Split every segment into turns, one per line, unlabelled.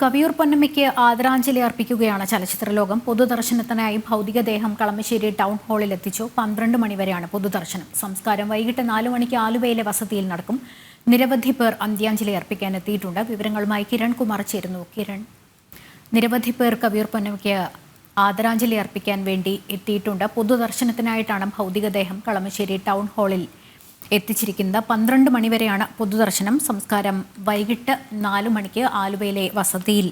കവിയൂർ പൊന്നമ്മയ്ക്ക് ആദരാഞ്ജലി അർപ്പിക്കുകയാണ് ചലച്ചിത്രലോകം. പൊതുദർശനത്തിനായി ഭൗതികദേഹം കളമശ്ശേരി ടൗൺ ഹാളിൽ എത്തിച്ചു. 12 മണിവരെയാണ് പൊതുദർശനം. സംസ്കാരം വൈകിട്ട് 4 മണിക്ക് ആലുവയിലെ വസതിയിൽ നടക്കും. നിരവധി പേർ അന്ത്യാഞ്ജലി അർപ്പിക്കാൻ എത്തിയിട്ടുണ്ട്. വിവരങ്ങളുമായി കിരൺ കുമാർ ചേരുന്നു. കിരൺ, നിരവധി പേർ കവിയൂർ പൊന്നമ്മയ്ക്ക് ആദരാഞ്ജലി അർപ്പിക്കാൻ വേണ്ടി എത്തിയിട്ടുണ്ട്. പൊതുദർശനത്തിനായിട്ടാണ് ഭൗതികദേഹം കളമശ്ശേരി ടൗൺ ഹാളിൽ എത്തിച്ചിരിക്കുന്നത്. 12 മണിവരെയാണ് പൊതുദർശനം. സംസ്കാരം വൈകിട്ട് 4 മണിക്ക് ആലുവയിലെ വസതിയിൽ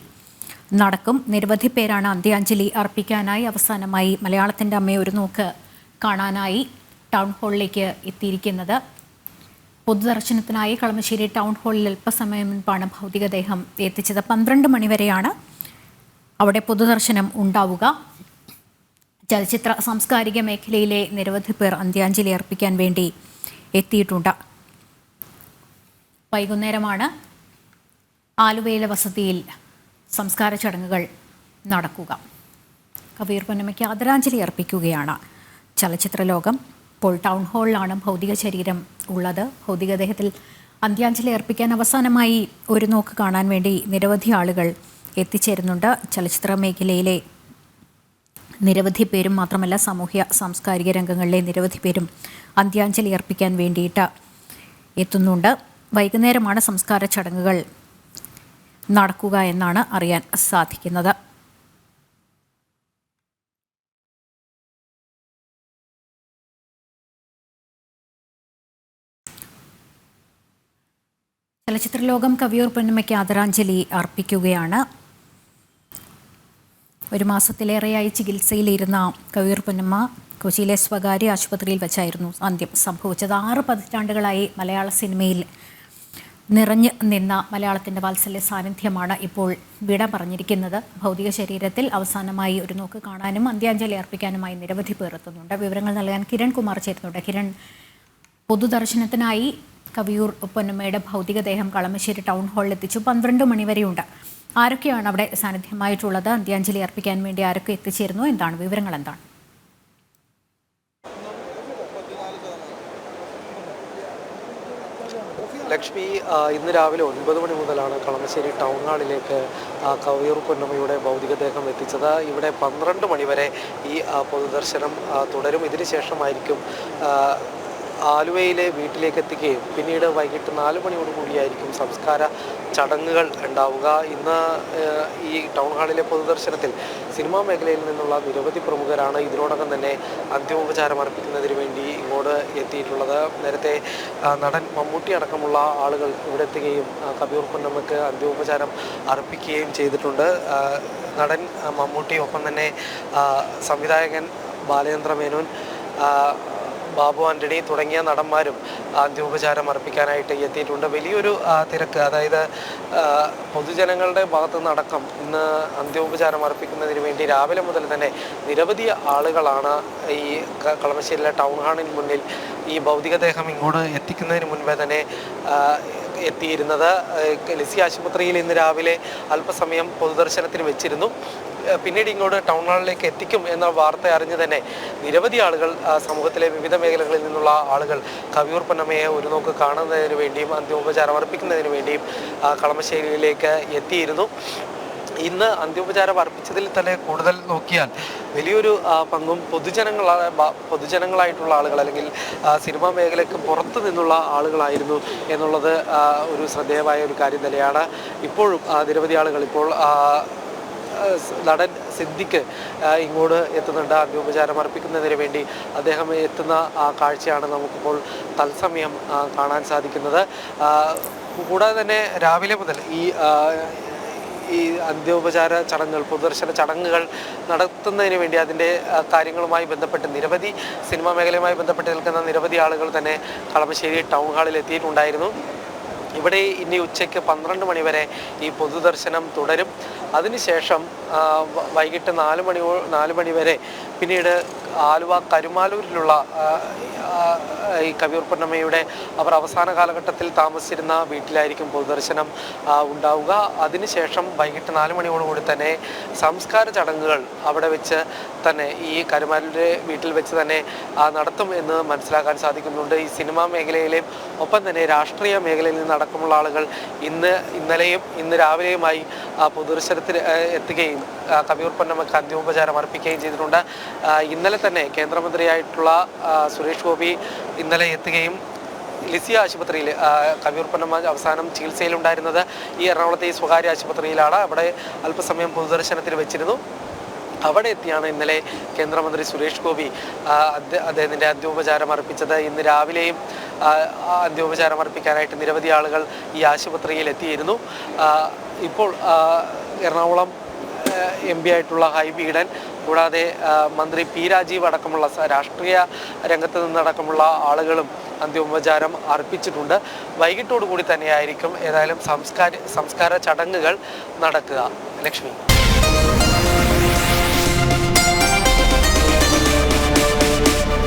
നടക്കും. നിരവധി പേരാണ് അന്ത്യാഞ്ജലി അർപ്പിക്കാനായി അവസാനമായി മലയാളത്തിൻ്റെ അമ്മയെ ഒരു നോക്ക് കാണാനായി ടൗൺ ഹാളിലേക്ക് എത്തിയിരിക്കുന്നത്. പൊതുദർശനത്തിനായി കളമശ്ശേരി ടൗൺ ഹാളിൽ അല്പസമയം മുൻപാണ് ഭൗതികദേഹം എത്തിച്ചത്. 12 മണിവരെയാണ് അവിടെ പൊതുദർശനം ഉണ്ടാവുക. ചലച്ചിത്ര സാംസ്കാരിക മേഖലയിലെ നിരവധി പേർ അന്ത്യാഞ്ജലി അർപ്പിക്കാൻ വേണ്ടി എത്തിയിട്ടുണ്ട്. വൈകുന്നേരമാണ് ആലുവയിലെ വസതിയിൽ സംസ്കാര ചടങ്ങുകൾ നടക്കുക. കവിയൂർ പൊന്നമ്മയ്ക്ക് ആദരാഞ്ജലി അർപ്പിക്കുകയാണ് ചലച്ചിത്രലോകം. ഇപ്പോൾ ടൗൺ ഹാളിലാണ് ഭൗതിക ശരീരം ഉള്ളത്. ഭൗതികദേഹത്തിൽ അന്ത്യാഞ്ജലി അർപ്പിക്കാൻ അവസാനമായി ഒരു നോക്ക് കാണാൻ വേണ്ടി നിരവധി ആളുകൾ എത്തിച്ചേരുന്നുണ്ട്. ചലച്ചിത്ര മേഖലയിലെ നിരവധി പേരും മാത്രമല്ല സാമൂഹ്യ സാംസ്കാരിക രംഗങ്ങളിലെ നിരവധി പേരും അന്ത്യാഞ്ജലി അർപ്പിക്കാൻ വേണ്ടിയിട്ട് എത്തുന്നുണ്ട്. വൈകുന്നേരമാണ് സംസ്കാര ചടങ്ങുകൾ നടക്കുക എന്നാണ് അറിയാൻ സാധിക്കുന്നത്. ചലച്ചിത്രലോകം കവിയൂർ പൊന്നമ്മയ്ക്ക് ആദരാഞ്ജലി അർപ്പിക്കുകയാണ്. ഒരു മാസത്തിലേറെയായി ചികിത്സയിലിരുന്ന കവിയൂർ പൊന്നമ്മ കൊച്ചിയിലെ സ്വകാര്യ ആശുപത്രിയിൽ വെച്ചായിരുന്നു അന്ത്യം സംഭവിച്ചത്. 6 പതിറ്റാണ്ടുകളായി മലയാള സിനിമയിൽ നിറഞ്ഞു നിന്ന മലയാളത്തിൻ്റെ വാത്സല്യ സാന്നിധ്യമാണ് ഇപ്പോൾ വിട പറഞ്ഞിരിക്കുന്നത്. ഭൗതിക ശരീരത്തിൽ അവസാനമായി ഒരു നോക്ക് കാണാനും അന്ത്യാഞ്ജലി അർപ്പിക്കാനുമായി നിരവധി പേർ എത്തുന്നുണ്ട്. വിവരങ്ങൾ നൽകാൻ കിരൺ കുമാർ ചേരുന്നുണ്ട്. കിരൺ, പൊതുദർശനത്തിനായി കവിയൂർ പൊന്നമ്മയുടെ ഭൗതികദേഹം കളമശ്ശേരി ടൗൺ ഹാളിൽ എത്തിച്ചു. 12 മണിവരെയുണ്ട്. ആരൊക്കെയാണ് അവിടെ സാന്നിധ്യമായിട്ടുള്ളത്? അന്ത്യാഞ്ജലി അർപ്പിക്കാൻ വേണ്ടി ആരൊക്കെ എത്തിച്ചേരുന്നു? എന്താണ് വിവരങ്ങൾ? എന്താണ്?
ലക്ഷ്മി, ഇന്ന് രാവിലെ 9 മണി മുതലാണ് കളമശ്ശേരി ടൗൺ ഹാളിലേക്ക് കവിയൂർ പൊന്നമ്മയുടെ ഭൗതികദേഹം എത്തിച്ചത്. ഇവിടെ 12 മണിവരെ ഈ പൊതുദർശനം തുടരും. ഇതിനുശേഷമായിരിക്കും ആലുവയിലെ വീട്ടിലേക്ക് എത്തിക്കുകയും പിന്നീട് വൈകിട്ട് 4 മണിയോടുകൂടിയായിരിക്കും സംസ്കാര ചടങ്ങുകൾ ഉണ്ടാവുക. ഇന്ന് ഈ ടൗൺ ഹാളിലെ പൊതുദർശനത്തിൽ സിനിമാ മേഖലയിൽ നിന്നുള്ള നിരവധി പ്രമുഖരാണ് ഇതിനോടകം തന്നെ അന്തിമോപചാരം അർപ്പിക്കുന്നതിന് വേണ്ടി ഇങ്ങോട്ട് എത്തിയിട്ടുള്ളത്. നേരത്തെ നടൻ മമ്മൂട്ടി അടക്കമുള്ള ആളുകൾ ഇവിടെ എത്തുകയും കവിയൂർ പൊന്നമ്മയ്ക്ക് അന്തിമോപചാരം അർപ്പിക്കുകയും ചെയ്തിട്ടുണ്ട്. നടൻ മമ്മൂട്ടി, ഒപ്പം തന്നെ സംവിധായകൻ ബാലചന്ദ്ര മേനോൻ, ബാബു ആൻ്റണി തുടങ്ങിയ നടന്മാരും അന്ത്യോപചാരം അർപ്പിക്കാനായിട്ട് എത്തിയിട്ടുണ്ട്. വലിയൊരു തിരക്ക്, അതായത് പൊതുജനങ്ങളുടെ ഭാഗത്തു നിന്നടക്കം ഇന്ന് അന്ത്യോപചാരം അർപ്പിക്കുന്നതിന് വേണ്ടി രാവിലെ മുതൽ തന്നെ നിരവധി ആളുകളാണ് ഈ കളമശ്ശേരിയിലെ ടൗൺ ഹാളിന് മുന്നിൽ ഈ ഭൗതികദേഹം ഇങ്ങോട്ട് എത്തിക്കുന്നതിന് മുൻപേ തന്നെ എത്തിയിരുന്നത്. ലിസി ആശുപത്രിയിൽ ഇന്ന് രാവിലെ അല്പസമയം പൊതുദർശനത്തിന് വെച്ചിരുന്നു. പിന്നീട് ഇങ്ങോട്ട് ടൗൺ ഹാളിലേക്ക് എത്തിക്കും എന്ന വാർത്ത അറിഞ്ഞ് തന്നെ നിരവധി ആളുകൾ, സമൂഹത്തിലെ വിവിധ മേഖലകളിൽ നിന്നുള്ള ആളുകൾ കവിയൂർ പൊന്നമ്മയെ ഒരു നോക്ക് കാണുന്നതിന് വേണ്ടിയും അന്ത്യോപചാരം അർപ്പിക്കുന്നതിന് വേണ്ടിയും കളമശ്ശേരിയിലേക്ക് എത്തിയിരുന്നു. ഇന്ന് അന്ത്യോപചാരം അർപ്പിച്ചതിൽ തന്നെ കൂടുതൽ നോക്കിയാൽ വലിയൊരു പങ്കും പൊതുജനങ്ങളായിട്ടുള്ള ആളുകൾ, അല്ലെങ്കിൽ സിനിമാ മേഖലയ്ക്ക് പുറത്തു നിന്നുള്ള ആളുകളായിരുന്നു എന്നുള്ളത് ഒരു ശ്രദ്ധേയമായ ഒരു കാര്യം തന്നെയാണ്. ഇപ്പോഴും നിരവധി ആളുകൾ, ഇപ്പോൾ നടൻ സിദ്ദിഖ് ഇങ്ങോട്ട് എത്തുന്നുണ്ട് അന്ത്യോപചാരം അർപ്പിക്കുന്നതിന് വേണ്ടി. അദ്ദേഹം എത്തുന്ന കാഴ്ചയാണ് നമുക്കിപ്പോൾ തത്സമയം കാണാൻ സാധിക്കുന്നത്. കൂടാതെ തന്നെ രാവിലെ മുതൽ ഈ അന്ത്യോപചാര ചടങ്ങുകൾ, പൊതുദർശന ചടങ്ങുകൾ നടത്തുന്നതിന് വേണ്ടി അതിൻ്റെ കാര്യങ്ങളുമായി ബന്ധപ്പെട്ട് നിരവധി സിനിമാ മേഖലയുമായി ബന്ധപ്പെട്ട് നിൽക്കുന്ന നിരവധി ആളുകൾ തന്നെ കളമശ്ശേരി ടൗൺ ഹാളിൽ എത്തിയിട്ടുണ്ടായിരുന്നു. ഇവിടെ ഇനി ഉച്ചയ്ക്ക് 12 മണിവരെ ഈ പൊതുദർശനം തുടരും. അതിനുശേഷം വൈകിട്ട് 4 മണി വരെ പിന്നീട് ആലുവ കരുമാലൂരിലുള്ള ഈ കവിയൂർ പൊന്നമ്മയുടെ അവർ അവസാന കാലഘട്ടത്തിൽ താമസിച്ചിരുന്ന വീട്ടിലായിരിക്കും പൊതുദർശനം ഉണ്ടാവുക. അതിനുശേഷം വൈകിട്ട് 4 മണിയോടുകൂടി തന്നെ സംസ്കാര ചടങ്ങുകൾ അവിടെ വെച്ച് തന്നെ ഈ കരുമാലൂരിലെ വീട്ടിൽ വെച്ച് തന്നെ നടത്തും എന്ന് മനസ്സിലാക്കാൻ സാധിക്കുന്നുണ്ട്. ഈ സിനിമാ മേഖലയിലെയും ഒപ്പം തന്നെ രാഷ്ട്രീയ മേഖലയിൽ നിന്നടക്കമുള്ള ആളുകൾ ഇന്നലെയും ഇന്ന് രാവിലെയുമായി പൊതുദർശനത്തിൽ എത്തുകയും കവിയൂർ പൊന്നമ്മയ്ക്ക് അന്ത്യോപചാരം അർപ്പിക്കുകയും ചെയ്തിട്ടുണ്ട്. ഇന്നലെ തന്നെ കേന്ദ്രമന്ത്രിയായിട്ടുള്ള സുരേഷ് ഗോപി ഇന്നലെ എത്തുകയും ലിസി ആശുപത്രിയിൽ കവിയൂർ പൊന്നമ്മ അവസാനം ചികിത്സയിലുണ്ടായിരുന്നത് ഈ എറണാകുളത്തെ ഈ സ്വകാര്യ ആശുപത്രിയിലാണ്. അവിടെ അല്പസമയം പൊതുദർശനത്തിന് വെച്ചിരുന്നു. അവിടെ എത്തിയാണ് ഇന്നലെ കേന്ദ്രമന്ത്രി സുരേഷ് ഗോപി അദ്ദേഹത്തിൻ്റെ അന്ത്യോപചാരം അർപ്പിച്ചത്. ഇന്ന് രാവിലെയും അന്ത്യോപചാരം അർപ്പിക്കാനായിട്ട് നിരവധി ആളുകൾ ഈ ആശുപത്രിയിൽ എത്തിയിരുന്നു. ഇപ്പോൾ എറണാകുളം MP ആയിട്ടുള്ള ഹൈബി ഈഡൻ, കൂടാതെ മന്ത്രി P രാജീവ് അടക്കമുള്ള രാഷ്ട്രീയ രംഗത്ത് നിന്നടക്കമുള്ള ആളുകളും അന്ത്യോപചാരം അർപ്പിച്ചിട്ടുണ്ട്. വൈകിട്ടോടുകൂടി തന്നെയായിരിക്കും ഏതായാലും സംസ്കാര ചടങ്ങുകൾ നടക്കുക. ലക്ഷ്മി.